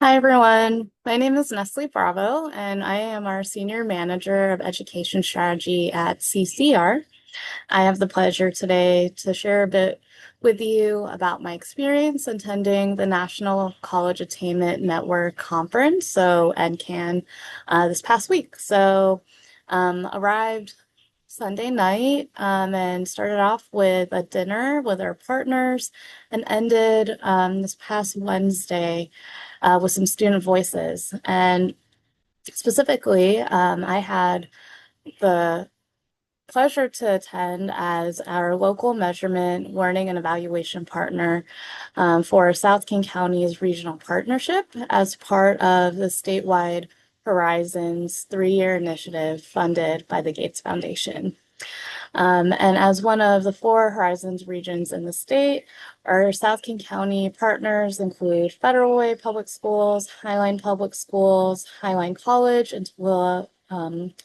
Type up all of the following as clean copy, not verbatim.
Hi, everyone. My name is Nesley Bravo, and I am our Senior Manager of Education Strategy at CCR. I have the pleasure today to share a bit with you about my experience attending the National College Attainment Network conference, so NCAN, this past week. Arrived Sunday night and started off with a dinner with our partners and ended this past Wednesday with some student voices. And specifically, I had the pleasure to attend as our local measurement, learning, and evaluation partner for South King County's regional partnership as part of the statewide Horizons 3-year initiative funded by the Gates Foundation. And as one of the 4 Horizons regions in the state, our South King County partners include Federal Way Public Schools, Highline Public Schools, Highline College, and Tooele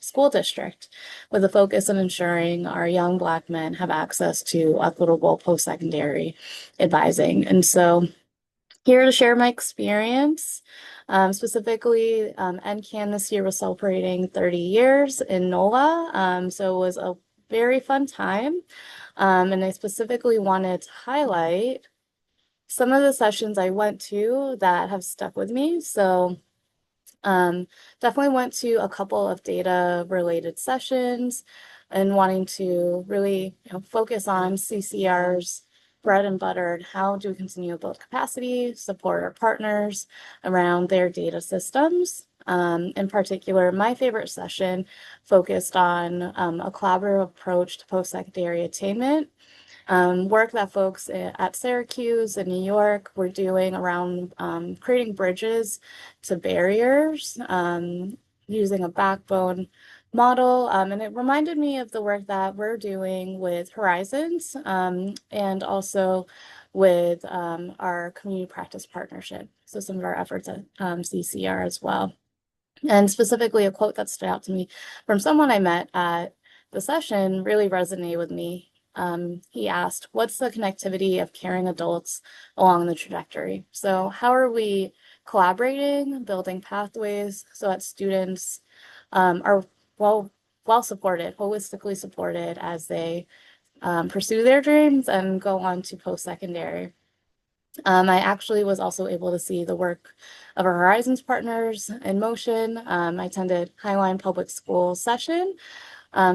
School District, with a focus on ensuring our young Black men have access to equitable post-secondary advising. And so here to share my experience. Specifically, NCAN this year was celebrating 30 years in NOLA, so it was a very fun time. And I specifically wanted to highlight some of the sessions I went to that have stuck with me. Definitely went to a couple of data related sessions and wanting to really focus on CCR's bread and butter and how do we continue to build capacity, support our partners around their data systems. In particular, my favorite session focused on a collaborative approach to post-secondary attainment. Work that folks at Syracuse and New York were doing around creating bridges to barriers using a backbone model. And it reminded me of the work that we're doing with Horizons and also with our community practice partnership. So some of our efforts at CCR as well. And specifically, a quote that stood out to me from someone I met at the session really resonated with me. He asked, what's the connectivity of caring adults along the trajectory? So how are we collaborating, building pathways so that students are well supported, holistically supported as they pursue their dreams and go on to post-secondary? I actually was also able to see the work of our Horizons partners in motion. I attended Highline Public School session.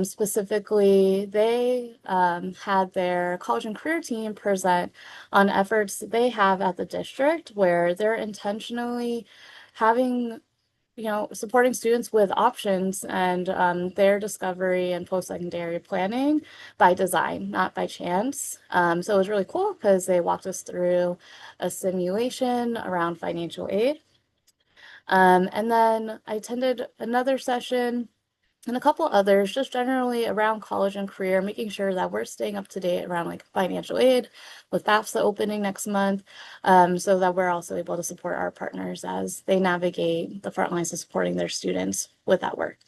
Specifically, they had their college and career team present on efforts they have at the district where they're intentionally having supporting students with options and their discovery and post-secondary planning by design, not by chance. So it was really cool because they walked us through a simulation around financial aid. And then I attended another session and a couple others just generally around college and career, making sure that we're staying up to date around like financial aid with FAFSA opening next month, so that we're also able to support our partners as they navigate the front lines of supporting their students with that work.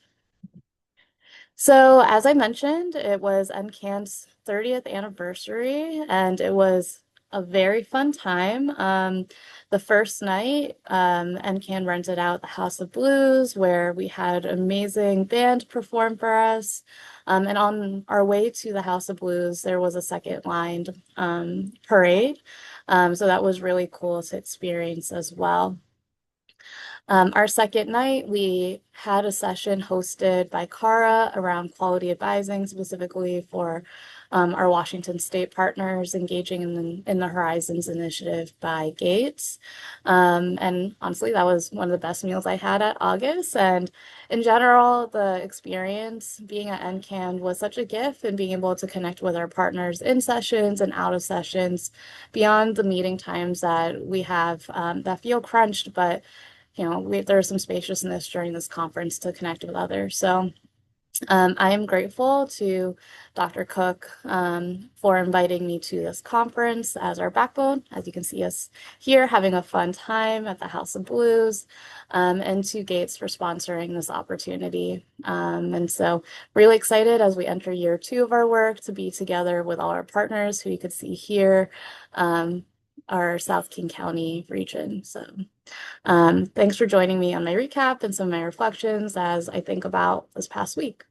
So as I mentioned, it was NCAN's 30th anniversary, and it was a very fun time. The first night, NCAN rented out the House of Blues, where we had an amazing band perform for us. And on our way to the House of Blues, there was a second lined parade. So that was really cool to experience as well. Our second night, we had a session hosted by Cara around quality advising, specifically for our Washington State partners engaging in the Horizons Initiative by Gates. And honestly, that was one of the best meals I had at August. And in general, the experience being at NCAN was such a gift and being able to connect with our partners in sessions and out of sessions beyond the meeting times that we have that feel crunched, but there's some spaciousness during this conference to connect with others. So I am grateful to Dr. Cook for inviting me to this conference as our backbone. As you can see us here having a fun time at the House of Blues, and to Gates for sponsoring this opportunity. And so really excited as we enter year 2 of our work to be together with all our partners who you could see here. our South King County region. So thanks for joining me on my recap and some of my reflections as I think about this past week.